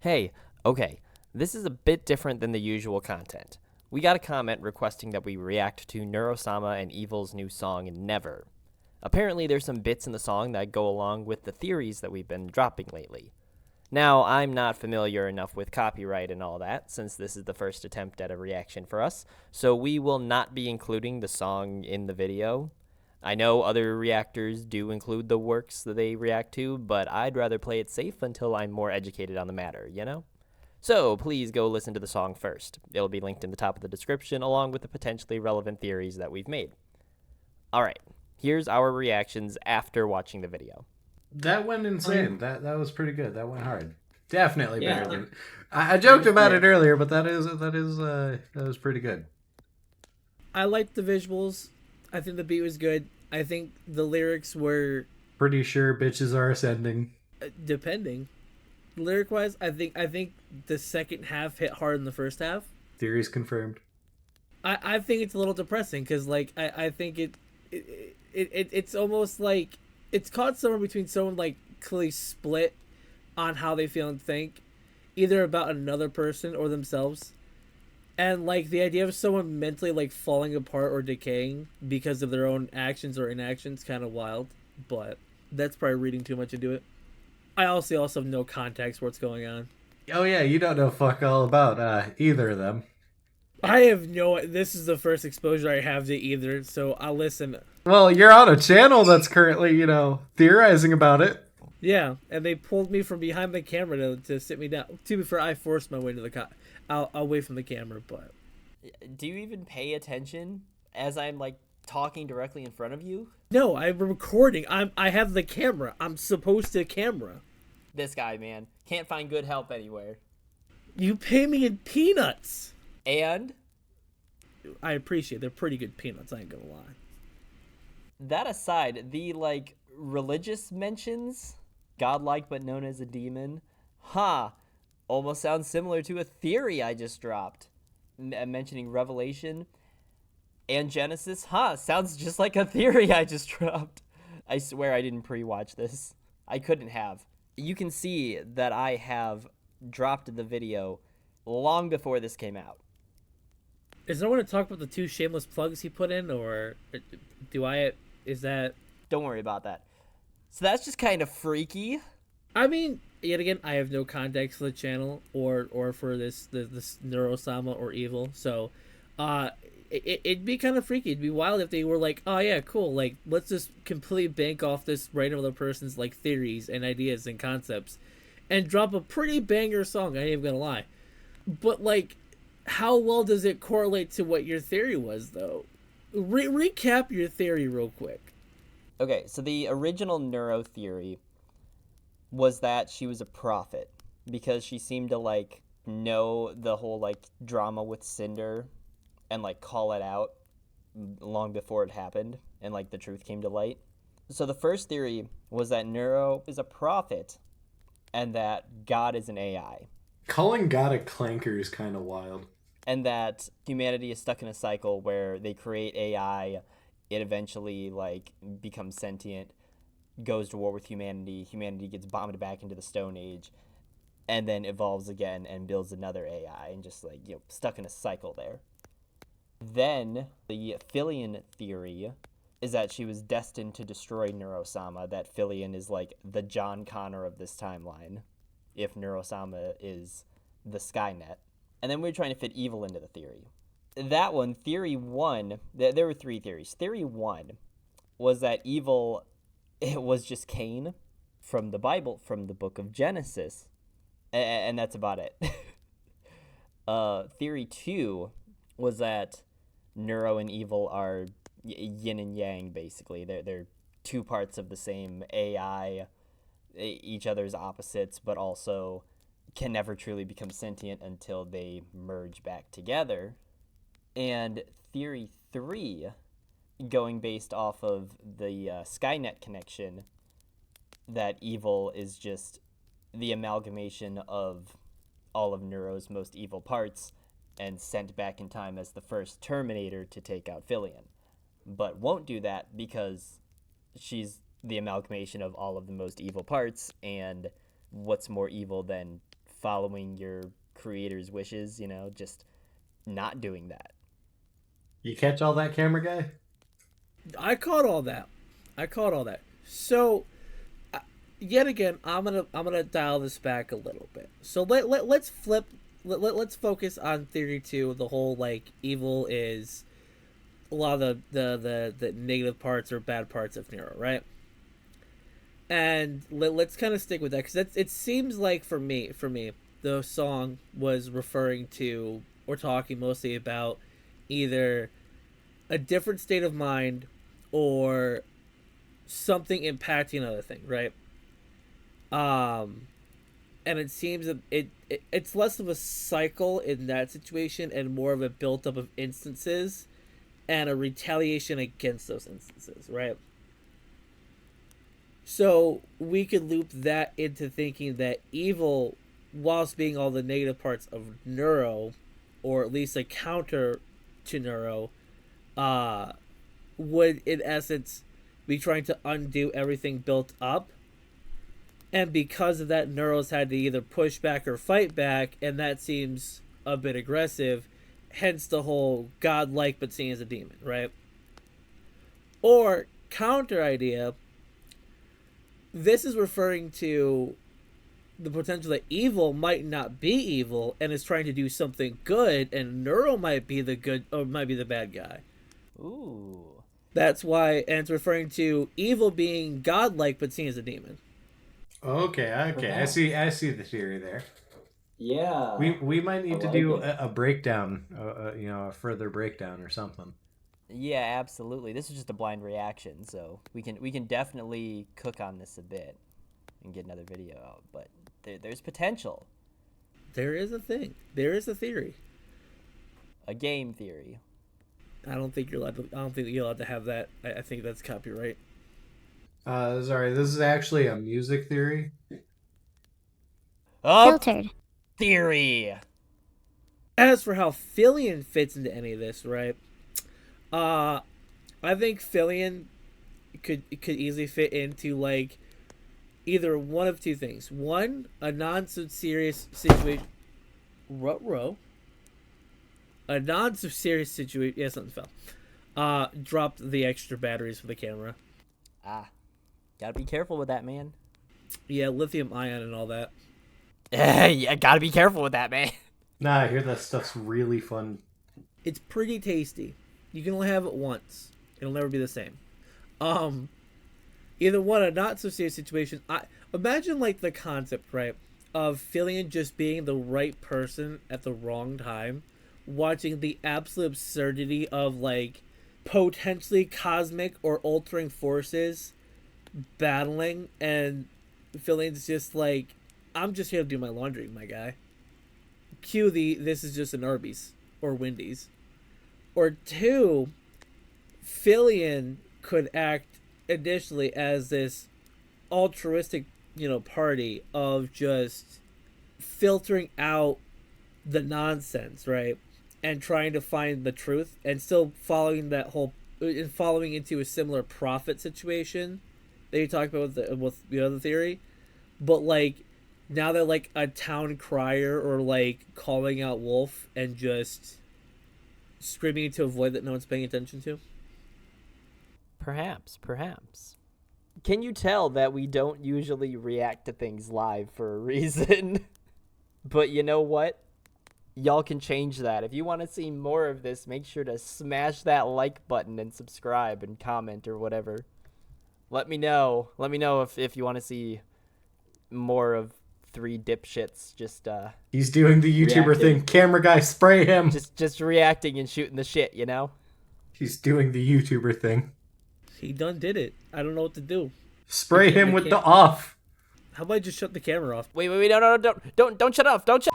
Hey, okay, this is a bit different than the usual content. We got a comment requesting that we react to Neuro-Sama and Evil's new song, Never. Apparently, there's some bits in the song that go along with the theories that we've been dropping lately. Now, I'm not familiar enough with copyright and all that, since this is the first attempt at a reaction for us, so we will not be including the song in the video. I know other reactors do include the works that they react to, but I'd rather play it safe until I'm more educated on the matter, you know? So please go listen to the song first. It'll be linked in the top of the description along with the potentially relevant theories that we've made. Alright, here's our reactions after watching the video. That went insane. That was pretty good. That went hard. Definitely better than I joked about it earlier, but that was pretty good. I liked the visuals. I think the beat was good. I think the lyrics were Pretty sure bitches are ascending. depending. Lyric wise, I think the second half hit hard in the first half. Theories confirmed. I think it's a little depressing because I think it's almost like it's caught somewhere between someone like clearly split on how they feel and think, either about another person or themselves. And like the idea of someone mentally like falling apart or decaying because of their own actions or inactions, kind of wild. But that's probably reading too much into it. I also have no context for what's going on. Oh yeah, you don't know fuck all about either of them. I have no. This is the first exposure I have to either, so I'll listen. Well, you're on a channel that's currently, theorizing about it. Yeah, and they pulled me from behind the camera to sit me down. To be fair, I forced my way to the away from the camera, but Do you even pay attention as I'm like talking directly in front of you? no, I'm recording. I have the camera. I'm supposed to camera. This guy, man, can't find good help anywhere. You pay me in peanuts. And I appreciate they're pretty good peanuts. I ain't gonna lie. that aside, the like religious mentions, godlike but known as a demon, almost sounds similar to a theory I just dropped. Mentioning Revelation and Genesis, sounds just like a theory I just dropped. I swear I didn't pre-watch this. I couldn't have. You can see that I have dropped the video long before this came out. Is there one to talk about the 2 shameless plugs he put in, or do I? Is that? Don't worry about that. So that's just kind of freaky. I mean, yet again, I have no context for the channel or for this Neuro-Sama or Evil, so it'd be kind of freaky. It'd be wild if they were like, oh yeah, cool, like let's just completely bank off this random other person's like theories and ideas and concepts, and drop a pretty banger song. I ain't even gonna lie, but like, how well does it correlate to what your theory was though? Recap your theory real quick. Okay, so the original Neuro theory was that she was a prophet because she seemed to like know the whole like drama with Cinder and like call it out long before it happened and like the truth came to light. So the first theory was that Neuro is a prophet and that God is an AI. Calling God a clanker is kind of wild. And that humanity is stuck in a cycle where they create AI, it eventually like becomes sentient, goes to war with humanity gets bombed back into the Stone Age, and then evolves again and builds another AI and just like, stuck in a cycle there. Then the Filian theory is that she was destined to destroy Neuro-Sama, that Filian is like the John Connor of this timeline, if Neuro-Sama is the Skynet. And then we're trying to fit Evil into the theory. That one, theory 1, there were 3 theories. Theory 1 was that Evil, it was just Cain from the Bible, from the book of Genesis. And that's about it. Theory 2 was that Neuro and Evil are yin and yang, basically. They're 2 parts of the same AI, each other's opposites, but also can never truly become sentient until they merge back together. And theory 3, going based off of the Skynet connection, that Evil is just the amalgamation of all of Neuro's most evil parts and sent back in time as the first Terminator to take out Filian, but won't do that because she's the amalgamation of all of the most evil parts, and what's more evil than following your creator's wishes, just not doing that. You catch all that, camera guy? I caught all that. So, yet again, I'm gonna dial this back a little bit. So let's flip. Let's focus on theory 2. The whole like evil is a lot of the negative parts or bad parts of Neuro, right? And let's kind of stick with that, because it seems like for me, the song was referring to or talking mostly about either a different state of mind or something impacting another thing, right? And it seems that it's less of a cycle in that situation and more of a built up of instances and a retaliation against those instances, right? So we could loop that into thinking that evil, whilst being all the negative parts of Neuro, or at least a counter to Neuro, would in essence be trying to undo everything built up. And because of that, Neuro's had to either push back or fight back, and that seems a bit aggressive, hence the whole godlike but seen as a demon, right? Or, counter idea, this is referring to the potential that evil might not be evil and is trying to do something good, and Neuro might be the good or might be the bad guy. Ooh. That's why, and it's referring to evil being godlike but seen as a demon. Okay. I see the theory there. Yeah. We might need to do a breakdown, a further breakdown or something. Yeah, absolutely. This is just a blind reaction, so we can definitely cook on this a bit and get another video out. But there's potential. There is a thing. There is a theory. A game theory. I don't think you're allowed to have that. I think that's copyright. Sorry, this is actually a music theory. Oh, Filtered. theory. As for how Filian fits into any of this, right? I think Filian could easily fit into like either one of two things. One, a non-serious situation. A non-serious situation. Yeah, something fell. Dropped the extra batteries for the camera. Gotta be careful with that, man. Yeah, lithium ion and all that. Yeah, gotta be careful with that, man. Nah, I hear that stuff's really fun. It's pretty tasty. You can only have it once. It'll never be the same. Either one, a not so serious situation. I imagine like the concept, right, of Filian just being the right person at the wrong time, watching the absolute absurdity of like potentially cosmic or altering forces battling, and Filian's just like, I'm just here to do my laundry, my guy. Cue this is just an Arby's or Wendy's. Or two, Filian could act initially as this altruistic, party of just filtering out the nonsense, right? And trying to find the truth and still following into a similar prophet situation that you talked about with the other theory. But like, now they're like a town crier or like calling out wolf and just screaming to avoid that no one's paying attention to. Perhaps. Can you tell that we don't usually react to things live for a reason? But you know what? Y'all can change that. If you want to see more of this, make sure to smash that like button and subscribe and comment or whatever. Let me know. Let me know if you want to see more of three dipshits just He's doing the YouTuber reacting. thing. Camera guy, spray him. just reacting and shooting the shit, He's doing the YouTuber thing. He done did it. I don't know what to do. Spray him with the off. How about I just shut the camera off? Wait, no, don't shut off. Don't shut